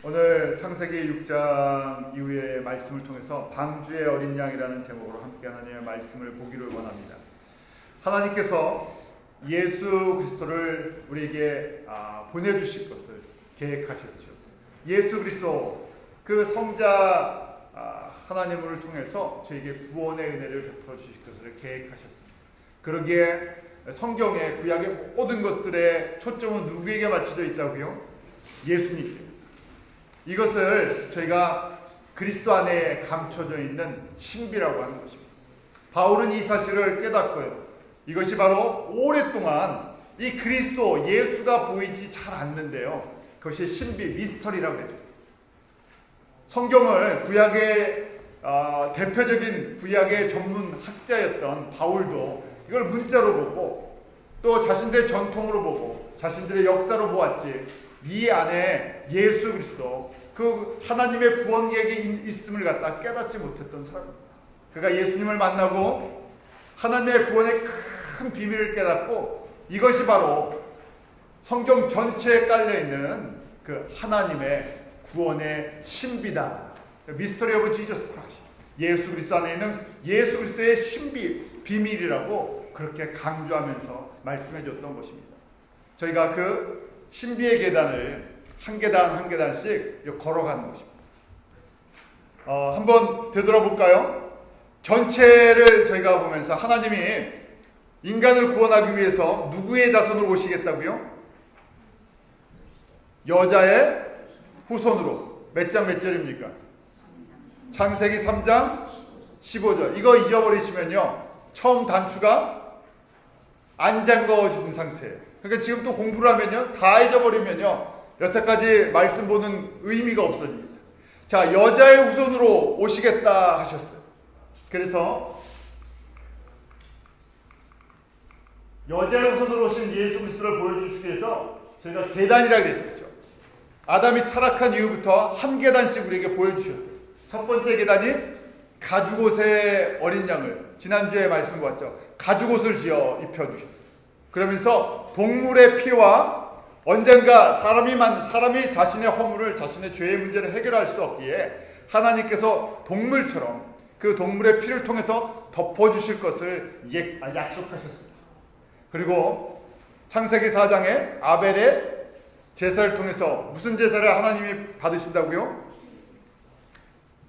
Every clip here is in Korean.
오늘 창세기 6장 이후의 말씀을 통해서 방주의 어린 양이라는 제목으로 함께 하나님의 말씀을 보기를 원합니다. 하나님께서 예수 그리스도를 우리에게 보내주실 것을 계획하셨죠. 예수 그리스도 그 성자 하나님을 통해서 저에게 구원의 은혜를 베풀어 주실 것을 계획하셨습니다. 그러기에 성경의 구약의 모든 것들의 초점은 누구에게 맞춰져 있다고요? 예수님께. 이것을 저희가 그리스도 안에 감춰져 있는 신비라고 하는 것입니다. 바울은 이 사실을 깨닫고요. 이것이 바로 오랫동안 이 그리스도 예수가 보이지 잘 않는데요. 그것이 신비, 미스터리라고 했어요. 성경을 구약의 대표적인 구약의 전문 학자였던 바울도 이걸 문자로 보고 또 자신들의 전통으로 보고 자신들의 역사로 보았지 이 안에 예수 그리스도 그 하나님의 구원 계획이 있음을 갖다 깨닫지 못했던 사람입니다. 그가 예수님을 만나고 하나님의 구원의 큰 비밀을 깨닫고 이것이 바로 성경 전체에 깔려있는 그 하나님의 구원의 신비다. 미스터리 오브 지저스 크라이스트. 예수 그리스도 안에 있는 예수 그리스도의 신비, 비밀이라고 그렇게 강조하면서 말씀해 줬던 것입니다. 저희가 그 신비의 계단을 한 계단 한 계단씩 걸어가는 것입니다. 한번 되돌아볼까요? 전체를 저희가 보면서 하나님이 인간을 구원하기 위해서 누구의 자손으로 오시겠다고요? 여자의 후손으로. 몇 장 몇 절입니까? 창세기 3장 15절. 이거 잊어버리시면요 처음 단추가 안 잠궈진 상태예요. 그러니까 지금 또 공부를 하면요 다 잊어버리면요 여태까지 말씀 보는 의미가 없어집니다. 자, 여자의 후손으로 오시겠다 하셨어요. 그래서 여자의 후손으로 오신 예수 그리스도를 보여주시기 위해서 저희가 계단이라고 했었죠. 아담이 타락한 이후부터 한 계단씩 우리에게 보여주셨어요. 첫 번째 계단이 가죽옷의 어린 양을 지난주에 말씀 보았죠. 가죽옷을 지어 입혀주셨어요. 그러면서 동물의 피와 언젠가 사람이 자신의 허물을 자신의 죄의 문제를 해결할 수 없기에 하나님께서 동물처럼 그 동물의 피를 통해서 덮어주실 것을 약속하셨습니다. 그리고 창세기 4장에 아벨의 제사를 통해서 무슨 제사를 하나님이 받으신다고요?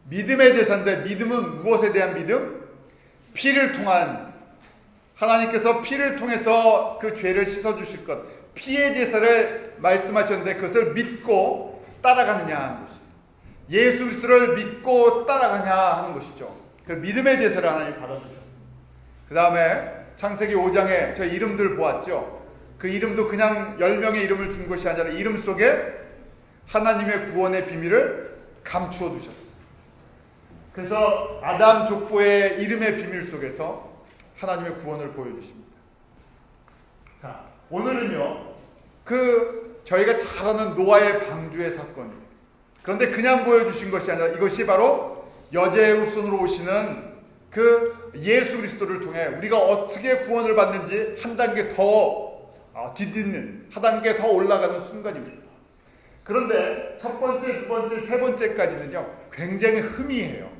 믿음의 제사인데 믿음은 무엇에 대한 믿음? 피를 통한 하나님께서 피를 통해서 그 죄를 씻어주실 것 피의 제사를 말씀하셨는데 그것을 믿고 따라가느냐 하는 것이죠. 예수 그리스도를 믿고 따라가냐 하는 것이죠. 그 믿음의 제사를 하나님 받아주셨습니다. 그 다음에 창세기 5장에 저 이름들 보았죠. 그 이름도 그냥 10명의 이름을 준 것이 아니라 이름 속에 하나님의 구원의 비밀을 감추어 두셨습니다. 그래서 아담 족보의 이름의 비밀 속에서 하나님의 구원을 보여주십니다. 자, 오늘은요 저희가 잘 아는 노아의 방주의 사건입니다. 그런데 그냥 보여주신 것이 아니라 이것이 바로 여자의 후손으로 오시는 그 예수 그리스도를 통해 우리가 어떻게 구원을 받는지 한 단계 더 뒤딛는 한 단계 더 올라가는 순간입니다. 그런데 첫 번째, 두 번째, 세 번째까지는요 굉장히 희미해요.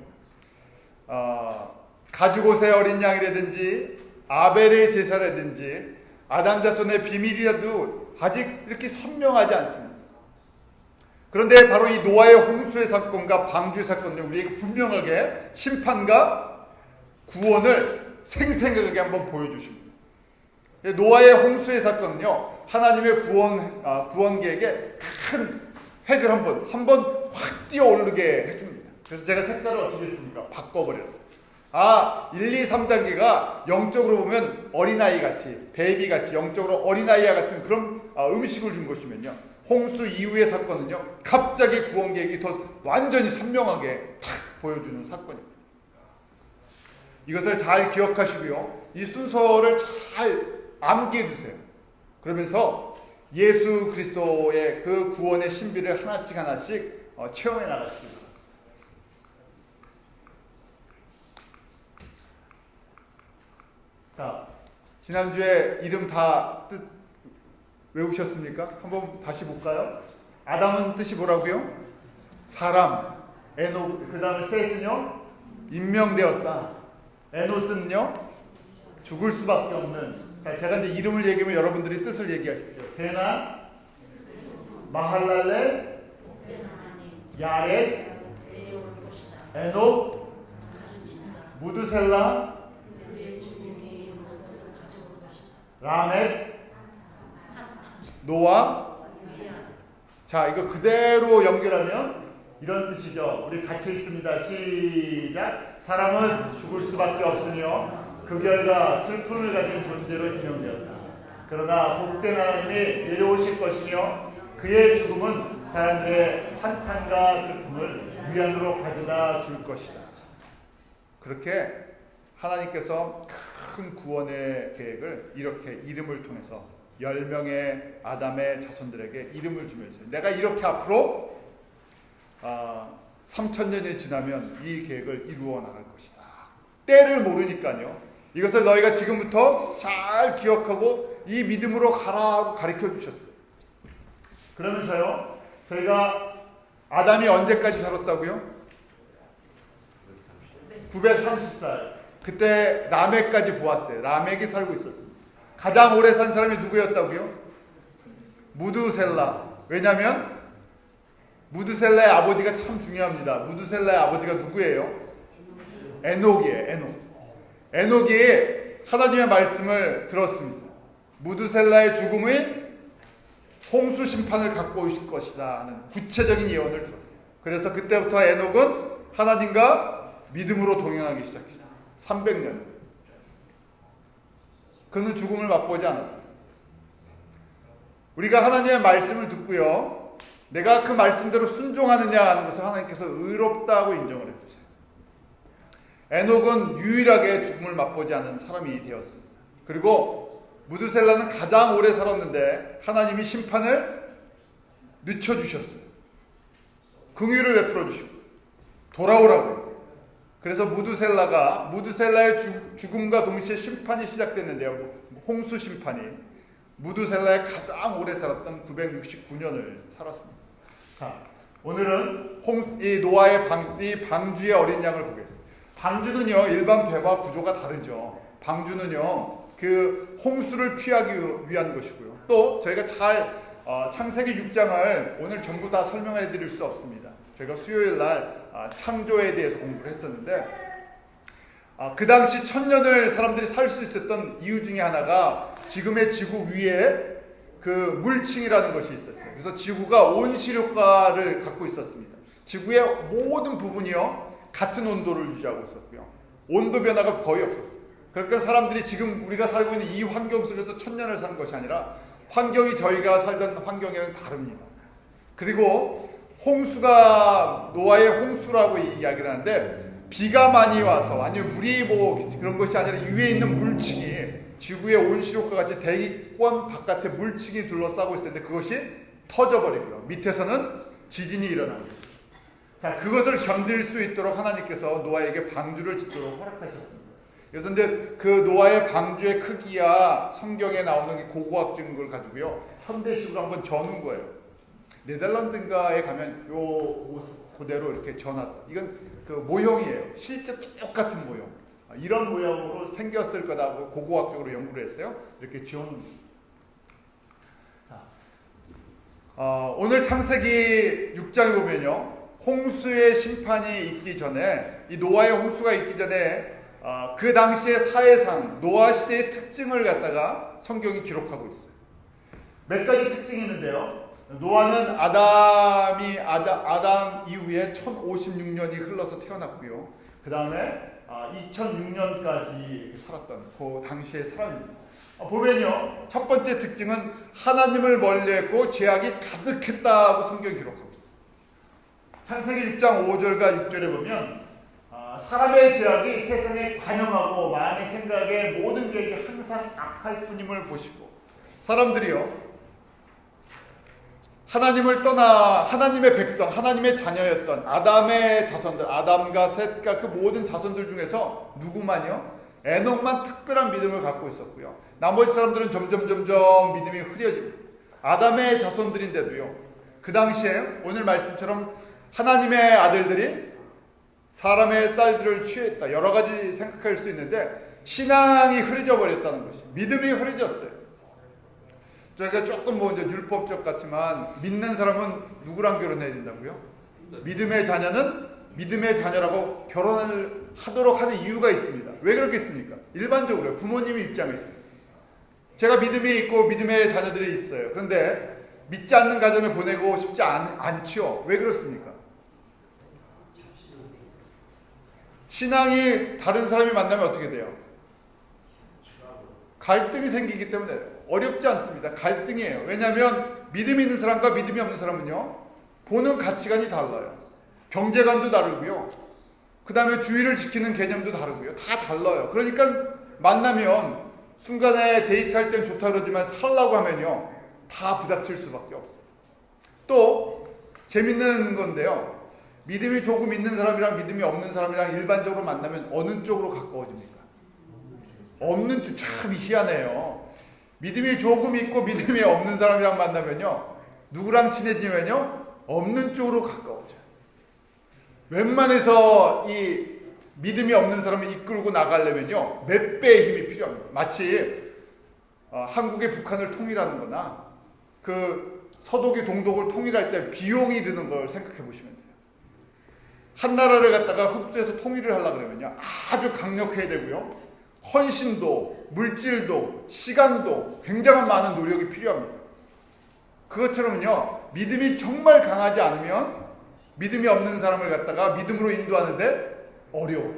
가죽옷의 어린 양이라든지 아벨의 제사라든지 아담 자손의 비밀이라도 아직 이렇게 선명하지 않습니다. 그런데 바로 이 노아의 홍수의 사건과 방주의 사건은 우리에게 분명하게 심판과 구원을 생생하게 한번 보여주십니다. 노아의 홍수의 사건은요 하나님의 구원 계획에 큰 획을 한번 확 뛰어오르게 해줍니다. 그래서 제가 색깔을 어떻게 했습니까? 바꿔버렸어요. 1, 2, 3단계가 영적으로 보면 어린아이 같이, 베이비 같이, 영적으로 어린아이와 같은 그런 음식을 준 것이면요. 홍수 이후의 사건은요, 갑자기 구원 계획이 더 완전히 선명하게 탁 보여주는 사건입니다. 이것을 잘 기억하시고요. 이 순서를 잘 암기해 두세요. 그러면서 예수 그리스도의 그 구원의 신비를 하나씩 체험해 나가십니다. 자, 지난주에 이름 다 뜻 외우셨습니까? 한번 다시 볼까요? 아담은 뜻이 뭐라고요? 사람, 에노, 그 다음에 셋은요, 임명되었다. 에노스는요, 죽을 수밖에 없는. 자, 제가 이제 이름을 얘기하면 여러분들이 뜻을 얘기하십시오. 베나, 마할랄렐, 야렛, 에녹, 무드셀라, 라멕, 노아. 자, 이거 그대로 연결하면 이런 뜻이죠. 우리 같이 읽습니다. 시작. 사람은 죽을 수밖에 없으며 그 결과 슬픔을 가진 존재로 지명되었다. 그러나 복된 하나님이 내려오실 것이며 그의 죽음은 사람들의 한탄과 슬픔을 위안으로 가져다 줄 것이다. 그렇게 하나님께서 큰 구원의 계획을 이렇게 이름을 통해서 10명의 아담의 자손들에게 이름을 주면서 내가 이렇게 앞으로 3000년이 지나면 이 계획을 이루어 나갈 것이다. 때를 모르니까요. 이것을 너희가 지금부터 잘 기억하고 이 믿음으로 가라고 가르쳐 주셨어요. 그러면서요, 저희가 아담이 언제까지 살았다고요? 930살. 그때 라멕까지 보았어요. 라멕이 살고 있었습니다. 가장 오래 산 사람이 누구였다고요? 무드셀라. 왜냐하면 무드셀라의 아버지가 참 중요합니다. 무드셀라의 아버지가 누구예요? 에녹이에요. 에녹이 하나님의 말씀을 들었습니다. 무드셀라의 죽음의 홍수 심판을 갖고 오실 것이다 하는 구체적인 예언을 들었어요. 그래서 그때부터 에녹은 하나님과 믿음으로 동행하기 시작했어요. 300년. 그는 죽음을 맛보지 않았어요. 우리가 하나님의 말씀을 듣고요, 내가 그 말씀대로 순종하느냐 하는 것을 하나님께서 의롭다고 인정을 해주세요. 에녹은 유일하게 죽음을 맛보지 않은 사람이 되었습니다. 그리고 무드셀라는 가장 오래 살았는데 하나님이 심판을 늦춰주셨어요. 긍휼을 베풀어 주시고 돌아오라고. 그래서 무드셀라의 죽음과 동시에 심판이 시작됐는데요. 홍수 심판이. 무드셀라의 가장 오래 살았던 969년을 살았습니다. 자, 오늘은 이 노아의 방주의 어린 양을 보겠습니다. 방주는요, 일반 배와 구조가 다르죠. 방주는요, 그 홍수를 피하기 위한 것이고요. 또 저희가 창세기 6장을 오늘 전부 다 설명해 드릴 수 없습니다. 제가 수요일 날 창조에 대해서 공부를 했었는데, 그 당시 1000년을 사람들이 살 수 있었던 이유 중에 하나가 지금의 지구 위에 그 물층이라는 것이 있었어요. 그래서 지구가 온실효과를 갖고 있었습니다. 지구의 모든 부분이요, 같은 온도를 유지하고 있었고요. 온도 변화가 거의 없었어요. 그러니까 사람들이 지금 우리가 살고 있는 이 환경 속에서 1000년을 사는 것이 아니라 환경이 저희가 살던 환경이랑 다릅니다. 그리고 홍수가 노아의 홍수라고 이야기를 하는데, 비가 많이 와서 아니면 물이 그런 것이 아니라 위에 있는 물층이 지구의 온실효과 같이 대기권 바깥에 물층이 둘러싸고 있었는데 그것이 터져버리고요. 밑에서는 지진이 일어납니다. 자, 그것을 견딜 수 있도록 하나님께서 노아에게 방주를 짓도록 허락하셨습니다. 그래서 근데 그 노아의 방주의 크기야 성경에 나오는 고고학적인 걸 가지고요, 현대식으로 한번 저는 거예요. 네덜란드인가에 가면 그대로 이렇게 전놨다. 이건 그 모형이에요. 실제 똑같은 모형. 이런 모양으로 생겼을 거다고 고고학적으로 연구를 했어요. 이렇게 지어놓은. 오늘 창세기 6장에 보면요, 홍수의 심판이 있기 전에, 이 노아의 홍수가 있기 전에 그 당시의 사회상 노아 시대의 특징을 갖다가 성경이 기록하고 있어요. 몇 가지 특징이 있는데요. 노아는 아담 이후에 1056년이 흘러서 태어났고요. 그 다음에 2006년까지 살았던 그 당시의 사람입니다. 보면요, 첫 번째 특징은 하나님을 멀리했고 죄악이 가득했다고 성경이 기록하고 있어요. 창세기 6장 5절과 6절에 보면 사람의 죄악이 세상에 관영하고 마음의 생각에 모든 계획이 항상 악할 뿐임을 보시고, 사람들이요, 하나님을 떠나 하나님의 백성, 하나님의 자녀였던 아담의 자손들, 아담과 셋과 그 모든 자손들 중에서 누구만요? 에녹만 특별한 믿음을 갖고 있었고요. 나머지 사람들은 점점 믿음이 흐려지고, 아담의 자손들인데도요, 그 당시에 오늘 말씀처럼 하나님의 아들들이 사람의 딸들을 취했다. 여러 가지 생각할 수 있는데 신앙이 흐려져 버렸다는 것이, 믿음이 흐려졌어요. 저희가 조금 이제 율법적 같지만 믿는 사람은 누구랑 결혼해야 된다고요? 믿음의 자녀는 믿음의 자녀라고 결혼을 하도록 하는 이유가 있습니다. 왜 그렇겠습니까? 일반적으로 부모님의 입장에서 제가 믿음이 있고 믿음의 자녀들이 있어요. 그런데 믿지 않는 가정에 보내고 싶지 않지요. 왜 그렇습니까? 신앙이 다른 사람이 만나면 어떻게 돼요? 갈등이 생기기 때문에 어렵지 않습니다. 갈등이에요. 왜냐하면 믿음이 있는 사람과 믿음이 없는 사람은요, 보는 가치관이 달라요. 경제관도 다르고요. 그 다음에 주의를 지키는 개념도 다르고요. 다 달라요. 그러니까 만나면 순간에 데이트할 땐 좋다 그러지만 살라고 하면요, 다 부닥칠 수밖에 없어요. 또 재밌는 건데요, 믿음이 조금 있는 사람이랑 믿음이 없는 사람이랑 일반적으로 만나면 어느 쪽으로 가까워집니까? 없는 쪽. 참 희한해요. 믿음이 조금 있고 믿음이 없는 사람이랑 만나면요, 누구랑 친해지면요, 없는 쪽으로 가까워져요. 웬만해서 이 믿음이 없는 사람을 이끌고 나가려면요, 몇 배의 힘이 필요합니다. 마치 한국이 북한을 통일하는 거나 그 서독이 동독을 통일할 때 비용이 드는 걸 생각해 보시면 돼요. 한 나라를 갖다가 흡수해서 통일을 하려고 그러면요, 아주 강력해야 되고요, 헌신도, 물질도, 시간도 굉장한 많은 노력이 필요합니다. 그것처럼요, 믿음이 정말 강하지 않으면 믿음이 없는 사람을 갖다가 믿음으로 인도하는데 어려워요.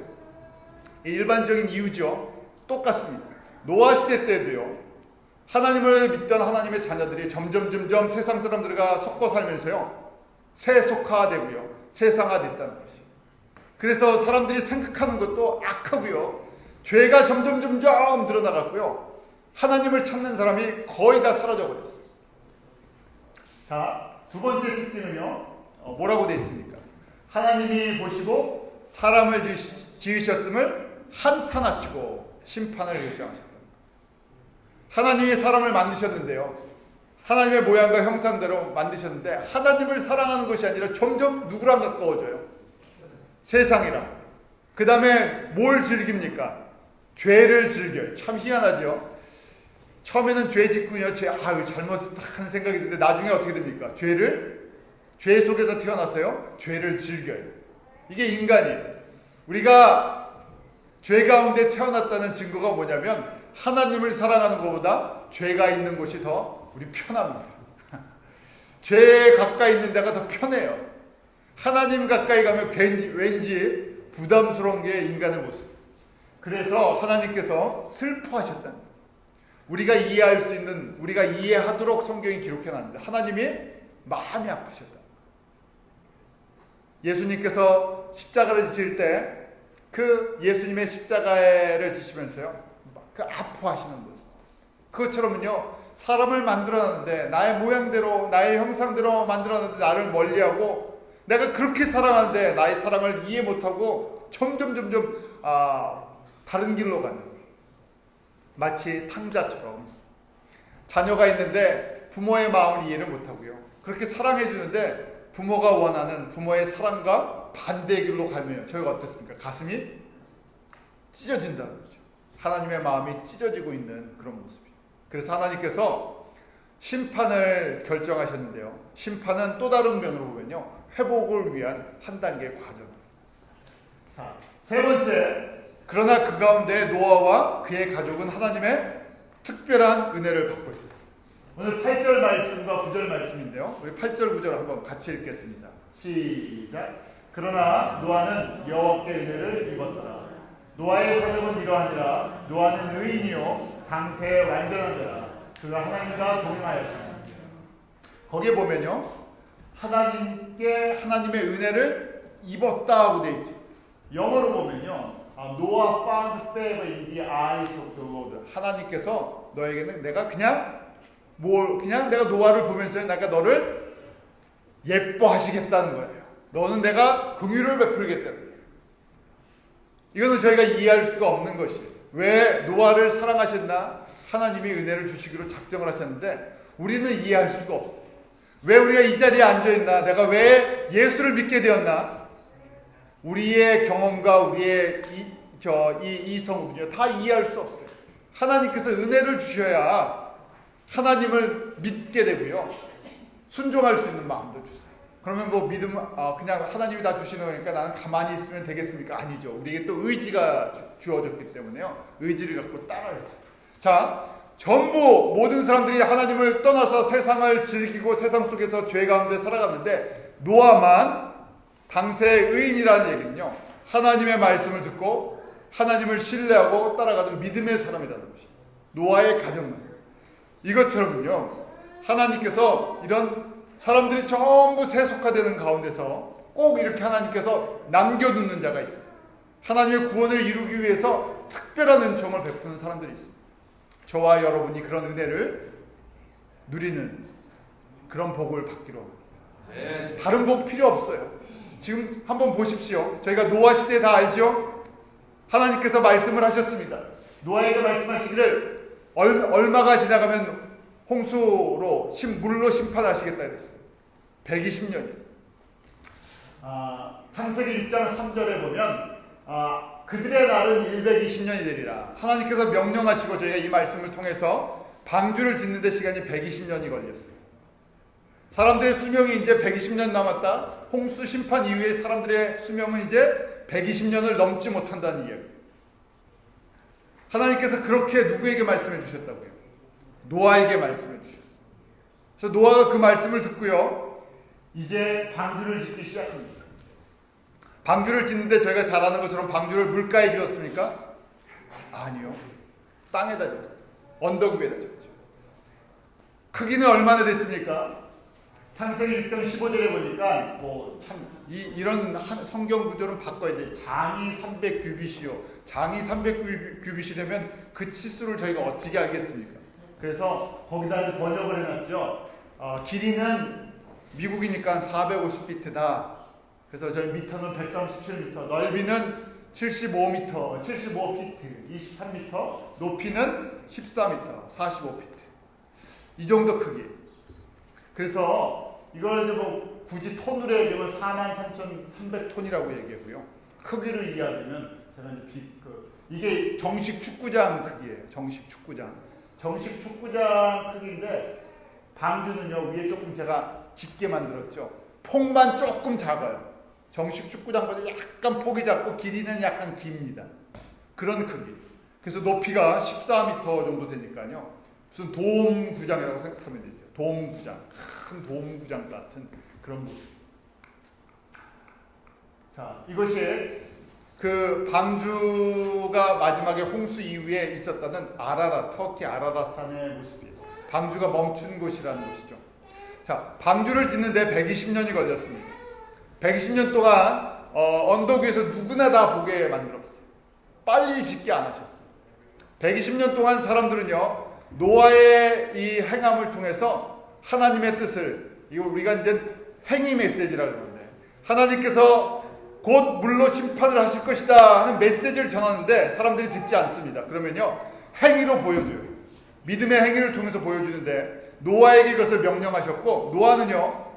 일반적인 이유죠. 똑같습니다. 노아 시대 때도요, 하나님을 믿던 하나님의 자녀들이 점점 세상 사람들과 섞어 살면서요, 세속화되고요, 세상화됐다는 것이. 그래서 사람들이 생각하는 것도 악하고요, 죄가 점점 늘어나갔고요, 하나님을 찾는 사람이 거의 다 사라져 버렸어요. 자, 두 번째 특징은요, 뭐라고 되어 있습니까? 하나님이 보시고 사람을 지으셨음을 한탄하시고 심판을 결정하셨다. 하나님이 사람을 만드셨는데요, 하나님의 모양과 형상대로 만드셨는데 하나님을 사랑하는 것이 아니라 점점 누구랑 가까워져요? 세상이랑. 그 다음에 뭘 즐깁니까? 죄를 즐겨요. 참 희한하죠. 처음에는 죄 짓고요, 잘못한 생각이 드는데 나중에 어떻게 됩니까? 죄 속에서 태어났어요. 죄를 즐겨요. 이게 인간이에요. 우리가 죄 가운데 태어났다는 증거가 뭐냐면 하나님을 사랑하는 것보다 죄가 있는 곳이 더 우리 편합니다. 죄 가까이 있는 데가 더 편해요. 하나님 가까이 가면 왠지 부담스러운 게 인간의 모습. 그래서 하나님께서 슬퍼하셨다는 거예요. 우리가 이해할 수 있는, 우리가 이해하도록 성경이 기록해놨는데 하나님이 마음이 아프셨다. 예수님께서 십자가를 지실 때 그 예수님의 십자가를 지시면서요, 그 아파하시는 모습. 그것처럼은요, 사람을 만들어놨는데 나의 모양대로 나의 형상대로 만들어놨는데 나를 멀리하고 내가 그렇게 사랑하는데 나의 사랑을 이해 못하고 점점 다른 길로 가는, 마치 탕자처럼 자녀가 있는데 부모의 마음을 이해를 못하고요, 그렇게 사랑해주는데 부모가 원하는 부모의 사랑과 반대의 길로 가면 저희가 어떻습니까? 가슴이 찢어진다는 거죠. 하나님의 마음이 찢어지고 있는 그런 모습이에요. 그래서 하나님께서 심판을 결정하셨는데요, 심판은 또 다른 면으로 보면요, 회복을 위한 한 단계의 과정입니다. 자, 세 번째, 그러나 그 가운데 노아와 그의 가족은 하나님의 특별한 은혜를 받고 있습니다. 오늘 8절 말씀과 9절 말씀인데요, 우리 8절 9절 한번 같이 읽겠습니다. 시작. 그러나 노아는 여호와께 은혜를 입었더라. 노아의 사정은 이러하니라. 노아는 의인이요 당세에 완전한 자라. 그가 하나님과 동행하였습니다. 거기에 보면요, 하나님의 은혜를 입었다고 되어 있죠. 영어로 보면요, Noah found favor in the eyes of the Lord. 하나님께서 너에게는 내가 그냥 내가 노아를 보면서 내가 너를 예뻐하시겠다는 거예요. 너는 내가 긍휼을 베풀겠다는 거예요. 이거는 저희가 이해할 수가 없는 것이에요. 왜 노아를 사랑하셨나? 하나님이 은혜를 주시기로 작정을 하셨는데 우리는 이해할 수가 없어요. 왜 우리가 이 자리에 앉아있나? 내가 왜 예수를 믿게 되었나? 우리의 경험과 우리의 이성으로요 다 이해할 수 없어요. 하나님께서 은혜를 주셔야 하나님을 믿게 되고요. 순종할 수 있는 마음도 주세요. 그러면 뭐 믿음, 그냥 하나님이 다 주시는 거니까 나는 가만히 있으면 되겠습니까? 아니죠. 우리에게 또 의지가 주어졌기 때문에요. 의지를 갖고 따라요. 자, 전부 모든 사람들이 하나님을 떠나서 세상을 즐기고 세상 속에서 죄 가운데 살아갔는데 노아만 당세의 의인이라는 얘기는요. 하나님의 말씀을 듣고 하나님을 신뢰하고 따라가는 믿음의 사람이라는 것입니다. 노아의 가정만. 이것처럼요. 하나님께서 이런 사람들이 전부 세속화되는 가운데서 꼭 이렇게 하나님께서 남겨두는 자가 있어요. 하나님의 구원을 이루기 위해서 특별한 은총을 베푸는 사람들이 있습니다. 저와 여러분이 그런 은혜를 누리는 그런 복을 받기로 합니다. 다른 복 필요 없어요. 지금 한번 보십시오. 저희가 노아 시대 다 알죠? 하나님께서 말씀을 하셨습니다. 노아에게 말씀하시기를 얼마가 지나가면 홍수로 물로 심판하시겠다 그랬어요. 120년. 창세기 6장 3절에 보면 그들의 날은 120년이 되리라. 하나님께서 명령하시고 저희가 이 말씀을 통해서 방주를 짓는 데 시간이 120년이 걸렸어요. 사람들의 수명이 이제 120년 남았다. 홍수 심판 이후에 사람들의 수명은 이제 120년을 넘지 못한다는 이야기. 하나님께서 그렇게 누구에게 말씀해 주셨다고요? 노아에게 말씀해 주셨어요. 그래서 노아가 그 말씀을 듣고요. 이제 방주를 짓기 시작합니다. 방주를 짓는데 저희가 잘 아는 것처럼 방주를 물가에 지었습니까? 아니요. 땅에다 지었어요. 언덕 위에다 지었죠. 크기는 얼마나 됐습니까? 창세기 6장 15절에 보니까 이런 성경 구조는 바꿔야 돼요. 장이 300규빗이요. 장이 300규빗이라면 그 치수를 저희가 어떻게 알겠습니까? 그래서 거기다 번역을 해놨죠. 길이는 미국이니까 450피트다. 그래서 저희 미터는 137미터, 넓이는 75미터, 75피트, 23미터, 높이는 14미터, 45피트. 이 정도 크기. 그래서 이걸 이제 뭐 굳이 톤으로 얘기하면 43,300톤이라고 얘기하고요. 크기를 이해하려면 제가 이제 이게 정식 축구장 크기예요. 정식 축구장. 정식 축구장 크기인데 방주는요 위에 조금 제가 짙게 만들었죠. 폭만 조금 작아요. 정식 축구장보다 약간 폭이 작고 길이는 약간 깁니다. 그런 크기. 그래서 높이가 14m 정도 되니까요. 무슨 도움구장이라고 생각하면 되죠. 도움구장. 큰 도움구장 같은 그런 모습. 자, 이것이 그 방주가 마지막에 홍수 이후에 있었다는 터키 아라라산의 모습이에요. 방주가 멈춘 곳이라는 곳이죠. 자, 방주를 짓는데 120년이 걸렸습니다. 120년 동안 언덕 위에서 누구나 다 보게 만들었어요. 빨리 짓게 안 하셨어요. 120년 동안 사람들은요, 노아의 이 행함을 통해서 하나님의 뜻을, 이거 우리가 이제 행위 메시지라고 그러는데, 하나님께서 곧 물로 심판을 하실 것이다 하는 메시지를 전하는데 사람들이 듣지 않습니다. 그러면요, 행위로 보여줘요. 믿음의 행위를 통해서 보여주는데 노아에게 이것을 명령하셨고, 노아는요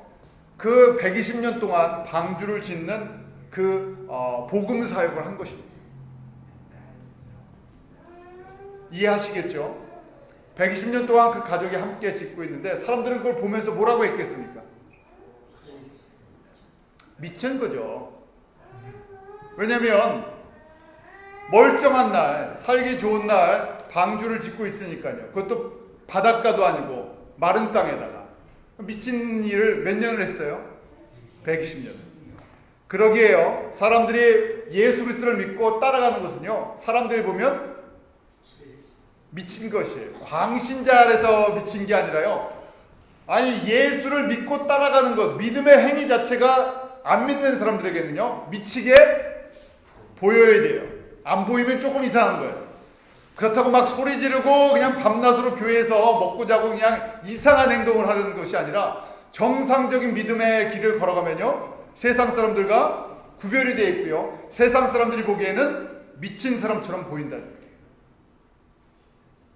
그 120년 동안 방주를 짓는 그 복음 사역을 한 것입니다. 이해하시겠죠? 120년 동안 그 가족이 함께 짓고 있는데 사람들은 그걸 보면서 뭐라고 했겠습니까? 미친 거죠. 왜냐면 멀쩡한 날, 살기 좋은 날 방주를 짓고 있으니까요. 그것도 바닷가도 아니고 마른 땅에다가. 미친 일을 몇 년을 했어요? 120년. 그러기에요, 사람들이 예수 그리스도를 믿고 따라가는 것은요, 사람들이 보면 미친 것이에요. 광신자 아래서 미친 게 아니라요, 아니 예수를 믿고 따라가는 것, 믿음의 행위 자체가 안 믿는 사람들에게는요 미치게 보여야 돼요. 안 보이면 조금 이상한 거예요. 그렇다고 막 소리 지르고 그냥 밤낮으로 교회에서 먹고 자고 그냥 이상한 행동을 하려는 것이 아니라 정상적인 믿음의 길을 걸어가면요, 세상 사람들과 구별이 되어 있고요, 세상 사람들이 보기에는 미친 사람처럼 보인다는 거예요.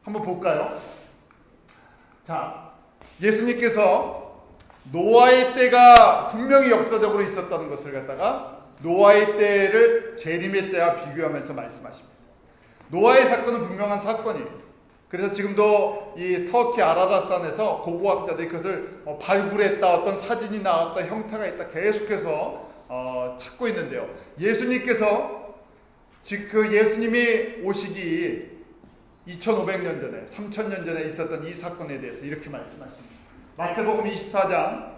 한번 볼까요? 자, 예수님께서 노아의 때가 분명히 역사적으로 있었다는 것을 갖다가 노아의 때를 재림의 때와 비교하면서 말씀하십니다. 노아의 사건은 분명한 사건이에요. 그래서 지금도 이 터키 아라라산에서 고고학자들이 그것을 발굴했다, 어떤 사진이 나왔다, 형태가 있다 계속해서 찾고 있는데요. 예수님께서 즉 그 예수님이 오시기 2500년 전에 3000년 전에 있었던 이 사건에 대해서 이렇게 말씀하십니다. 마태복음 24장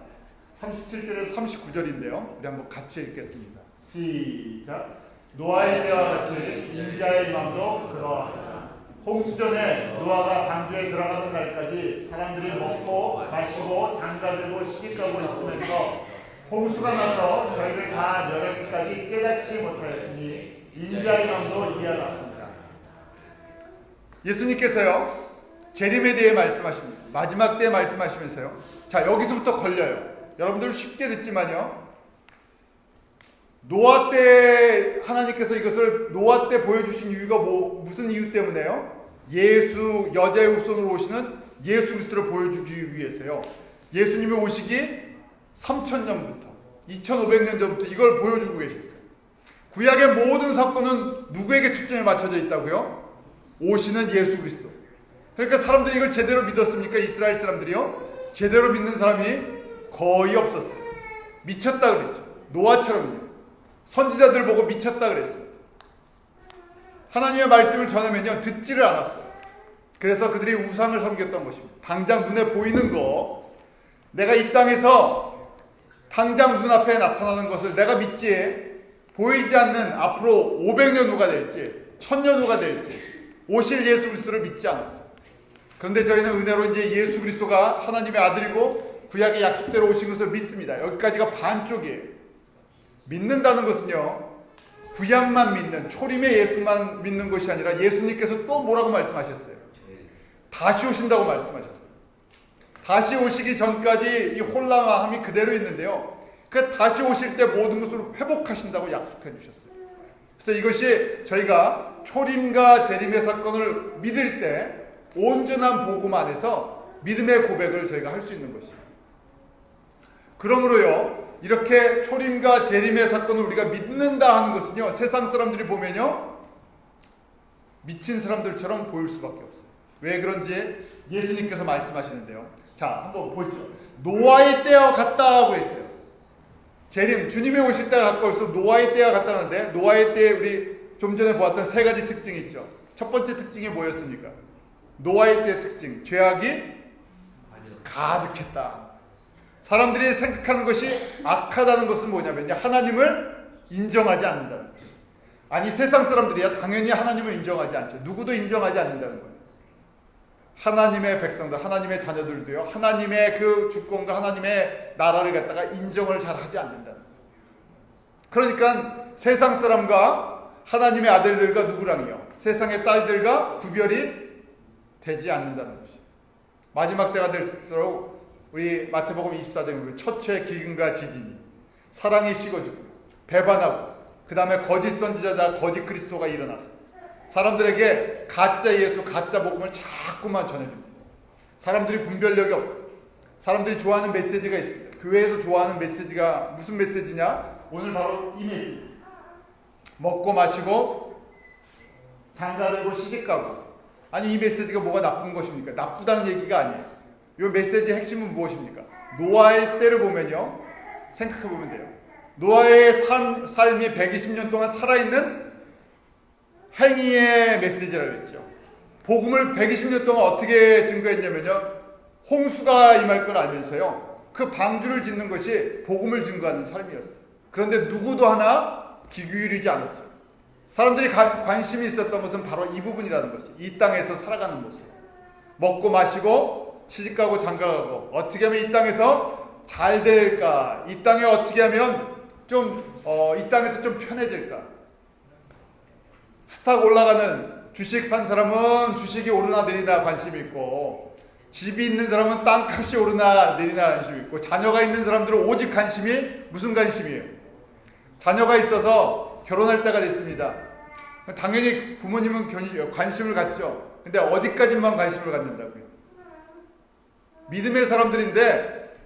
37절에서 39절인데요. 우리 한번 같이 읽겠습니다. 시작. 노아의 때와 같이 인자의 마음도 그러하다. 홍수전에 노아가 방주에 들어가는 날까지 사람들이 먹고 마시고 장가들고 시집가고 있으면서 홍수가 나서 저희를 다 멸하기까지 깨닫지 못하였으니 인자의 마음도 이와 같습니다. 예수님께서요 재림에 대해 말씀하십니다. 마지막 때에 말씀하시면서요. 자, 여기서부터 걸려요. 여러분들 쉽게 듣지만요. 노아 때 하나님께서 이것을 노아 때 보여주신 이유가 무슨 이유 때문에요? 예수 여자의 후손으로 오시는 예수 그리스도를 보여주기 위해서요. 예수님이 오시기 3000년부터 2500년 전부터 이걸 보여주고 계셨어요. 구약의 모든 사건은 누구에게 초점이 맞춰져 있다고요? 오시는 예수 그리스도. 그러니까 사람들이 이걸 제대로 믿었습니까? 이스라엘 사람들이요? 제대로 믿는 사람이 거의 없었어요. 미쳤다 그랬죠. 노아처럼요. 선지자들 보고 미쳤다 그랬습니다. 하나님의 말씀을 전하면요 듣지를 않았어요. 그래서 그들이 우상을 섬겼던 것입니다. 당장 눈에 보이는 거, 내가 이 땅에서 당장 눈앞에 나타나는 것을 내가 믿지, 보이지 않는 앞으로 500년 후가 될지 1000년 후가 될지 오실 예수 그리스도를 믿지 않았어요. 그런데 저희는 은혜로 이제 예수 그리스도가 하나님의 아들이고 구약의 약속대로 오신 것을 믿습니다. 여기까지가 반쪽이에요. 믿는다는 것은요 구약만 믿는 초림의 예수만 믿는 것이 아니라 예수님께서 또 뭐라고 말씀하셨어요? 다시 오신다고 말씀하셨어요. 다시 오시기 전까지 이 혼란함이 그대로 있는데요. 그 다시 오실 때 모든 것을 회복하신다고 약속해 주셨어요. 그래서 이것이 저희가 초림과 재림의 사건을 믿을 때 온전한 복음 안에서 믿음의 고백을 저희가 할 수 있는 것입니다. 그러므로요 이렇게 초림과 재림의 사건을 우리가 믿는다 하는 것은요 세상 사람들이 보면요 미친 사람들처럼 보일 수밖에 없어요. 왜 그런지 예수님께서 말씀하시는데요. 자, 한번 보시죠. 노아의 때와 같다 하고 있어요. 재림, 주님이 오실 때가 가까울수록 노아의 때와 같다 하는데 노아의 때에 우리 좀 전에 보았던 세 가지 특징이 있죠. 첫 번째 특징이 뭐였습니까? 노아의 때의 특징, 죄악이 가득했다. 사람들이 생각하는 것이 악하다는 것은 뭐냐면요. 하나님을 인정하지 않는다는 것이죠. 아니 세상 사람들이야 당연히 하나님을 인정하지 않죠. 누구도 인정하지 않는다는 거예요. 하나님의 백성들, 하나님의 자녀들도요. 하나님의 그 주권과 하나님의 나라를 갖다가 인정을 잘 하지 않는다는 거예요. 그러니까 세상 사람과 하나님의 아들들과 누구랑이요? 세상의 딸들과 구별이 되지 않는다는 것이죠. 마지막 때가 될수록 우리 마태복음 24장에 보면 첫째 기근과 지진이 사랑이 식어지고 배반하고 그 다음에 거짓 선지자자 거짓 그리스도가 일어나서 사람들에게 가짜 예수 가짜 복음을 자꾸만 전해줍니다. 사람들이 분별력이 없어요. 사람들이 좋아하는 메시지가 있습니다. 교회에서 좋아하는 메시지가 무슨 메시지냐? 오늘 바로 이 메시지. 먹고 마시고 장가들고 시집가고. 아니 이 메시지가 뭐가 나쁜 것입니까? 나쁘다는 얘기가 아니에요. 이 메시지의 핵심은 무엇입니까? 노아의 때를 보면요. 생각해보면 돼요. 노아의 삶이 120년 동안 살아있는 행위의 메시지라고 했죠. 복음을 120년 동안 어떻게 증거했냐면요. 홍수가 임할 걸 알면서요. 그 방주를 짓는 것이 복음을 증거하는 삶이었어요. 그런데 누구도 하나 귀 기울이지 않았죠. 사람들이 관심이 있었던 것은 바로 이 부분이라는 것이죠. 이 땅에서 살아가는 모습. 먹고 마시고 시집가고 장가가고 어떻게 하면 이 땅에서 잘 될까? 이 땅에 어떻게 하면 이 땅에서 좀 편해질까? 스탁 올라가는 주식 산 사람은 주식이 오르나 내리나 관심이 있고 집이 있는 사람은 땅값이 오르나 내리나 관심이 있고 자녀가 있는 사람들은 오직 관심이 무슨 관심이에요? 자녀가 있어서 결혼할 때가 됐습니다. 당연히 부모님은 관심을 갖죠. 근데 어디까지만 관심을 갖는다고요? 믿음의 사람들인데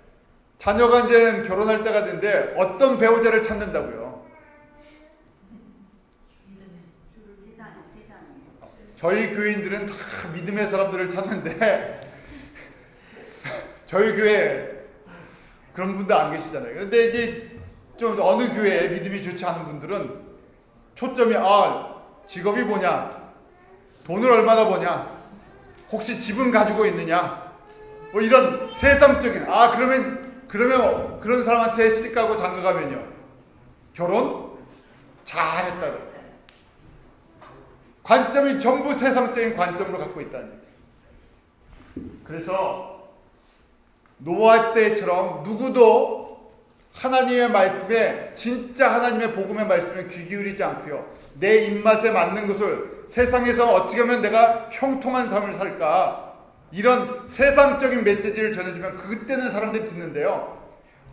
자녀가 이제 결혼할 때가 됐는데 어떤 배우자를 찾는다고요? 저희 교인들은 다 믿음의 사람들을 찾는데 저희 교회 그런 분도 안 계시잖아요. 근데 이제 좀 어느 교회에 믿음이 좋지 않은 분들은 초점이 직업이 뭐냐, 돈을 얼마나 버냐, 혹시 집은 가지고 있느냐, 뭐 이런 세상적인 그러면 그런 사람한테 시집가고 장가가면요 결혼 잘했다. 관점이 전부 세상적인 관점으로 갖고 있다는 얘기예요. 그래서 노아 때처럼 누구도 하나님의 말씀에, 진짜 하나님의 복음의 말씀에 귀 기울이지 않고요, 내 입맛에 맞는 것을, 세상에서 어떻게 하면 내가 형통한 삶을 살까, 이런 세상적인 메시지를 전해주면 그때는 사람들이 듣는데요,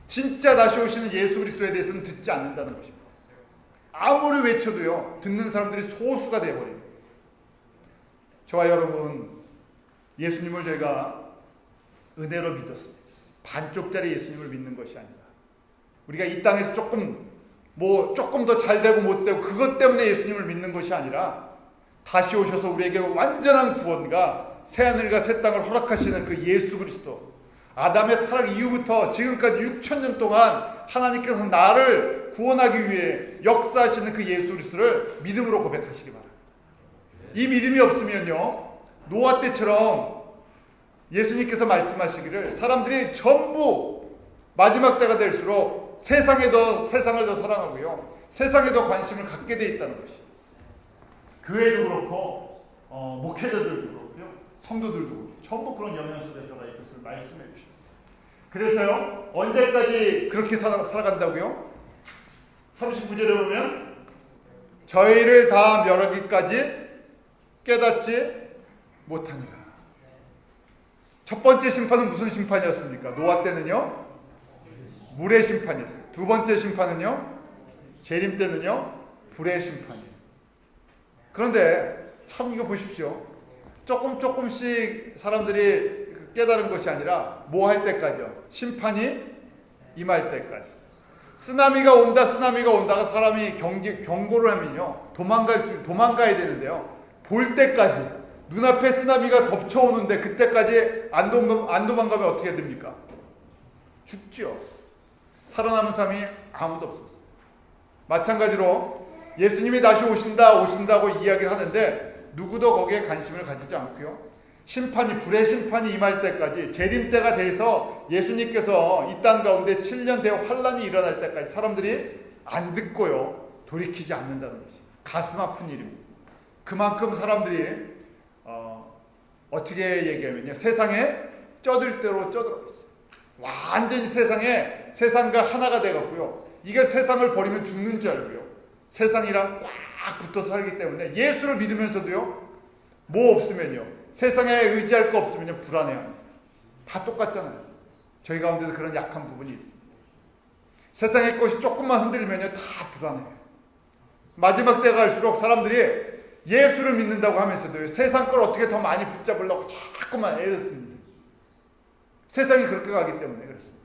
진짜 다시 오시는 예수 그리스도에 대해서는 듣지 않는다는 것입니다. 아무리 외쳐도요 듣는 사람들이 소수가 되어버립니다. 저와 여러분, 예수님을 저희가 은혜로 믿었습니다. 반쪽짜리 예수님을 믿는 것이 아니라, 우리가 이 땅에서 조금 더 잘되고 못되고 그것 때문에 예수님을 믿는 것이 아니라, 다시 오셔서 우리에게 완전한 구원과 새하늘과 새 땅을 허락하시는 그 예수 그리스도, 아담의 타락 이후부터 지금까지 6,000년 동안 하나님께서 나를 구원하기 위해 역사하시는 그 예수 그리스도를 믿음으로 고백하시기 바랍니다. 이 믿음이 없으면요, 노아 때처럼 예수님께서 말씀하시기를 사람들이 전부 마지막 때가 될수록 세상을 더 사랑하고요, 세상에 더 관심을 갖게 돼 있다는 것이, 교회도 그렇고 목회자들도 그렇고요, 성도들도 그렇고 전부 그런 영향 속에 들어가 있는 것을 말씀해 주십니다. 그래서요, 언제까지 그렇게 살아간다고요? 39절에 보면 저희를 다 멸하기까지 깨닫지 못하니라. 첫 번째 심판은 무슨 심판이었습니까? 노아 때는요 물의 심판이었어요. 두 번째 심판은요 재림 때는요 불의 심판이에요. 그런데 참 이거 보십시오. 조금씩 사람들이 깨달은 것이 아니라 뭐 할 때까지요? 심판이 임할 때까지. 쓰나미가 온다가 사람이 경고를 하면요 도망가야 되는데요, 볼 때까지, 눈앞에 쓰나미가 덮쳐오는데 그때까지 안 도망가면 어떻게 됩니까? 죽죠. 살아남은 사람이 아무도 없었어요. 마찬가지로 예수님이 다시 오신다고 이야기를 하는데 누구도 거기에 관심을 가지지 않고요, 불의 심판이 임할 때까지, 재림 때가 돼서 예수님께서 이 땅 가운데 7년 대의 환란이 일어날 때까지 사람들이 안 듣고요 돌이키지 않는다는 것이 가슴 아픈 일입니다. 그만큼 사람들이 어떻게 얘기하면요, 세상에 쩌들 대로 쩌들어 있어요. 완전히 세상과 하나가 돼갖고요, 이게 세상을 버리면 죽는 줄 알고요, 세상이랑 꽉 붙어서 살기 때문에 예수를 믿으면서도요 뭐 없으면요, 세상에 의지할 거 없으면요 불안해요. 다 똑같잖아요. 저희 가운데도 그런 약한 부분이 있습니다. 세상의 것이 조금만 흔들리면요 다 불안해요. 마지막 때가 갈수록 사람들이 예수를 믿는다고 하면서도 세상 걸 어떻게 더 많이 붙잡으려고 자꾸만 애를 씁니다. 세상이 그렇게 가기 때문에 그렇습니다.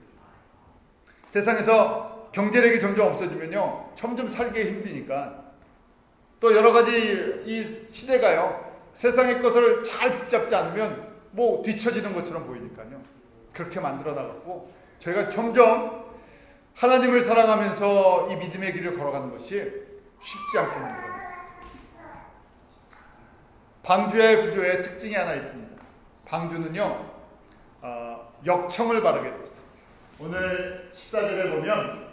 세상에서 경제력이 점점 없어지면요 점점 살기 힘드니까, 또 여러 가지 이 시대가요 세상의 것을 잘 붙잡지 않으면 뭐 뒤처지는 것처럼 보이니까요 그렇게 만들어 나갔고, 저희가 점점 하나님을 사랑하면서 이 믿음의 길을 걸어가는 것이 쉽지 않게 만들어졌습니다. 방주의 구조에 특징이 하나 있습니다. 방주는요 역청을 바르게 되어 있습니다. 오늘 14절에 보면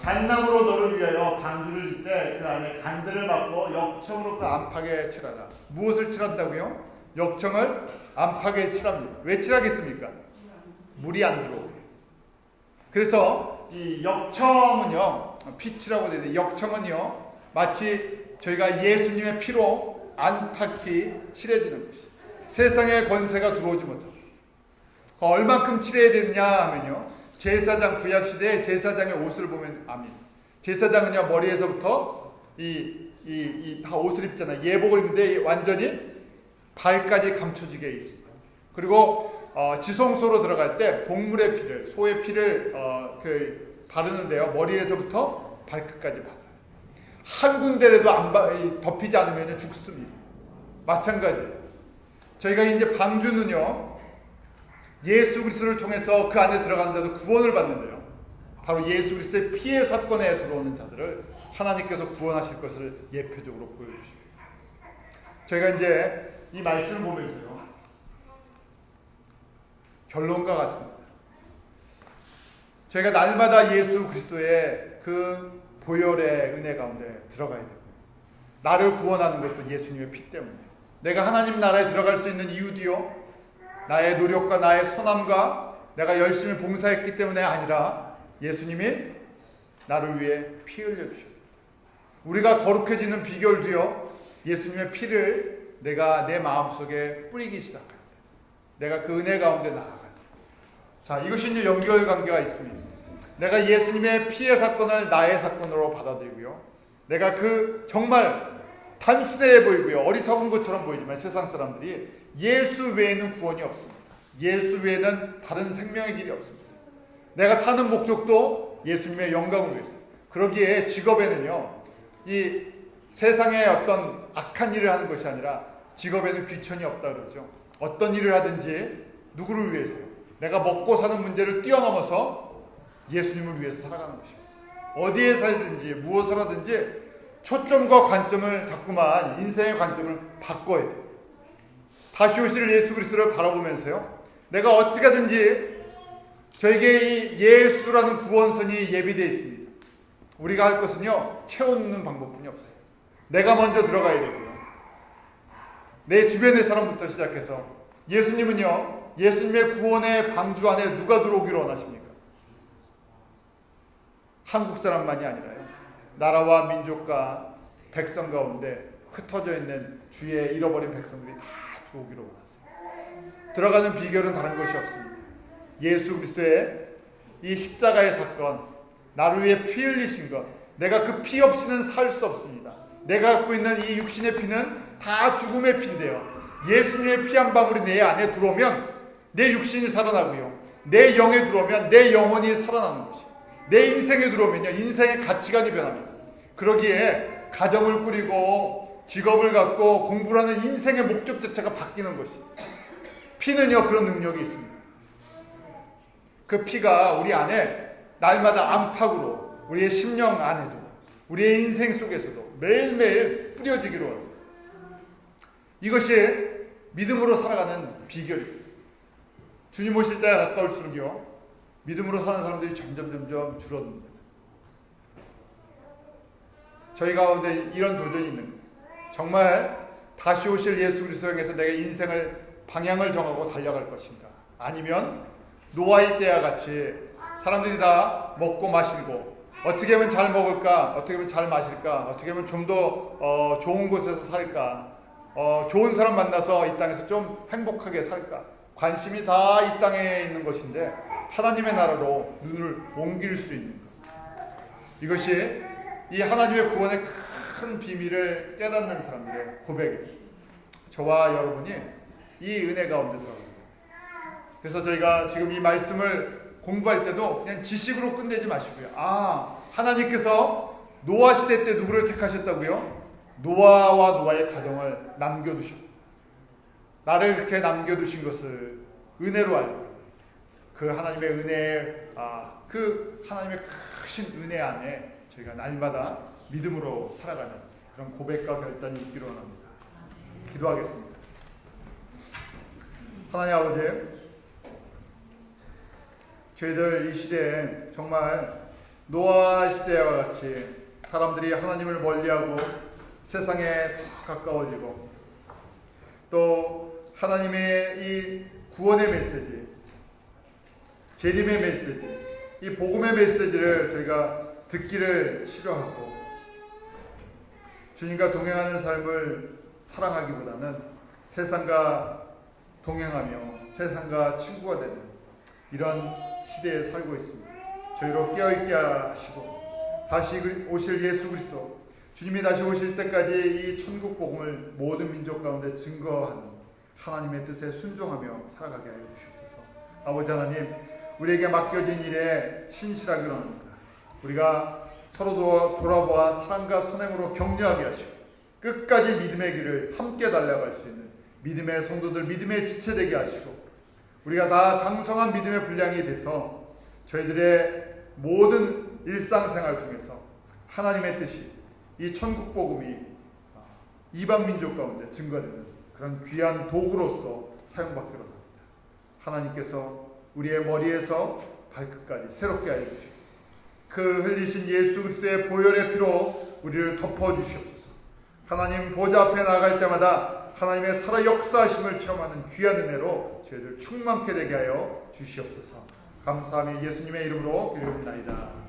잣나무로 너를 위하여 방주를 짓되 그 안에 간들을 막고 역청으로 그 안팎에 칠하라. 무엇을 칠한다고요? 역청을 안팎에 칠합니다. 왜 칠하겠습니까? 물이 안 들어오게. 그래서 이 역청은요, 피치라고 되는데 역청은요 마치 저희가 예수님의 피로 안팎이 칠해지는 것이, 세상의 권세가 들어오지 못하죠. 얼만큼 칠해야 되느냐 하면요, 제사장, 구약시대의 제사장의 옷을 보면 압니다. 제사장은요 머리에서부터 다 옷을 입잖아요. 예복을 입는데 완전히 발까지 감춰지게 입습니다. 그리고 지성소로 들어갈 때 동물의 피를, 소의 피를 바르는데요. 머리에서부터 발끝까지 발라요. 한 군데라도 덮이지 않으면 죽습니다. 마찬가지. 저희가 이제 방주는요, 예수 그리스도를 통해서 그 안에 들어가는데도 구원을 받는데요. 바로 예수 그리스도의 피의 사건에 들어오는 자들을 하나님께서 구원하실 것을 예표적으로 보여주십니다. 저희가 이제 이 말씀을 보면서요, 결론과 같습니다. 저희가 날마다 예수 그리스도의 그 보혈의 은혜 가운데 들어가야 되고, 나를 구원하는 것도 예수님의 피 때문에, 내가 하나님 나라에 들어갈 수 있는 이유도요, 나의 노력과 나의 선함과 내가 열심히 봉사했기 때문에 아니라 예수님이 나를 위해 피 흘려 주셨다. 우리가 거룩해지는 비결도요, 예수님의 피를 내가 내 마음속에 뿌리기 시작합니다. 내가 그 은혜 가운데 나아갈 때. 자, 이것이 이제 연결관계가 있습니다. 내가 예수님의 피의 사건을 나의 사건으로 받아들이고요, 내가 그 정말 단순해 보이고요, 어리석은 것처럼 보이지만 세상 사람들이 예수 외에는 구원이 없습니다. 예수 외에는 다른 생명의 길이 없습니다. 내가 사는 목적도 예수님의 영광을 위해서. 그러기에 직업에는요, 이 세상의 어떤 악한 일을 하는 것이 아니라 직업에는 귀천이 없다 그러죠. 어떤 일을 하든지 누구를 위해서요? 내가 먹고 사는 문제를 뛰어넘어서 예수님을 위해서 살아가는 것입니다. 어디에 살든지 무엇을 하든지 초점과 관점을 자꾸만, 인생의 관점을 바꿔야 돼요. 다시 오실 예수 그리스도를 바라보면서요, 내가 어찌 가든지 저에게 이 예수라는 구원선이 예비되어 있습니다. 우리가 할 것은요, 채워넣는 방법뿐이 없어요. 내가 먼저 들어가야 되고요, 내 주변의 사람부터 시작해서. 예수님은요, 예수님의 구원의 방주 안에 누가 들어오기를 원하십니까? 한국 사람만이 아니라요, 나라와 민족과 백성 가운데 흩어져 있는 주의 잃어버린 백성들이 다 들어오기를 원하세요. 들어가는 비결은 다른 것이 없습니다. 예수 그리스도의 이 십자가의 사건, 나를 위해 피 흘리신 것, 내가 그 피 없이는 살 수 없습니다. 내가 갖고 있는 이 육신의 피는 다 죽음의 피인데요, 예수님의 피 한 방울이 내 안에 들어오면 내 육신이 살아나고요, 내 영에 들어오면 내 영혼이 살아나는 것이에요. 내 인생에 들어오면요, 인생의 가치관이 변합니다. 그러기에 가정을 꾸리고 직업을 갖고 공부를 하는 인생의 목적 자체가 바뀌는 것이에요. 피는요, 그런 능력이 있습니다. 그 피가 우리 안에 날마다 안팎으로, 우리의 심령 안에도, 우리의 인생 속에서도 매일매일 뿌려지기로 합니다. 이것이 믿음으로 살아가는 비결입니다. 주님 오실 때가 가까울수록요, 믿음으로 사는 사람들이 점점 줄어듭니다. 저희 가운데 이런 도전이 있는 거예요. 정말 다시 오실 예수 그리스도를 향해서 내가 인생을 방향을 정하고 달려갈 것인가, 아니면 노아의 때와 같이 사람들이 다 먹고 마시고 어떻게 하면 잘 먹을까, 어떻게 하면 잘 마실까, 어떻게 하면 좀 더 좋은 곳에서 살까, 좋은 사람 만나서 이 땅에서 좀 행복하게 살까, 관심이 다 이 땅에 있는 것인데 하나님의 나라로 눈을 옮길 수 있는 것, 이것이 이 하나님의 구원의 큰 비밀을 깨닫는 사람들의 고백입니다. 저와 여러분이 이 은혜 가운데 들어갑니다. 그래서 저희가 지금 이 말씀을 공부할 때도 그냥 지식으로 끝내지 마시고요, 하나님께서 노아 시대 때 누구를 택하셨다고요? 노아와 노아의 가정을 남겨두셨고, 나를 그렇게 남겨두신 것을 은혜로 알고, 그 하나님의 은혜, 그 하나님의 크신 은혜 안에 저희가 날마다 믿음으로 살아가는 그런 고백과 결단이 있기를 원합니다. 기도하겠습니다. 하나님 아버지, 저희들 이 시대에 정말 노아 시대와 같이 사람들이 하나님을 멀리하고 세상에 가까워지고, 또 하나님의 이 구원의 메시지, 재림의 메시지, 이 복음의 메시지를 저희가 듣기를 싫어하고 주님과 동행하는 삶을 사랑하기보다는 세상과 동행하며 세상과 친구가 되는 이런 시대에 살고 있습니다. 저희로 깨어있게 하시고, 다시 오실 예수 그리스도, 주님이 다시 오실 때까지 이 천국 복음을 모든 민족 가운데 증거하는 하나님의 뜻에 순종하며 살아가게 하여 주시옵소서. 아버지 하나님, 우리에게 맡겨진 일에 신실하게 합니다. 우리가 서로 돌아보아 사랑과 선행으로 격려하게 하시고 끝까지 믿음의 길을 함께 달려갈 수 있는 믿음의 성도들, 믿음의 지체되게 하시고 우리가 다 장성한 믿음의 분량이 돼서 저희들의 모든 일상생활을 통해서 하나님의 뜻이 이 천국 복음이 이방 민족 가운데 증거되는 그런 귀한 도구로서 사용받기로 합니다. 하나님께서 우리의 머리에서 발끝까지 새롭게 하여 주시옵소서. 그 흘리신 예수 그리스도의 보혈의 피로 우리를 덮어 주시옵소서. 하나님 보좌 앞에 나갈 때마다 하나님의 살아 역사하심을 체험하는 귀한 은혜로 저희들 충만케 되게 하여 주시옵소서. 감사하며 예수님의 이름으로 기도합니다.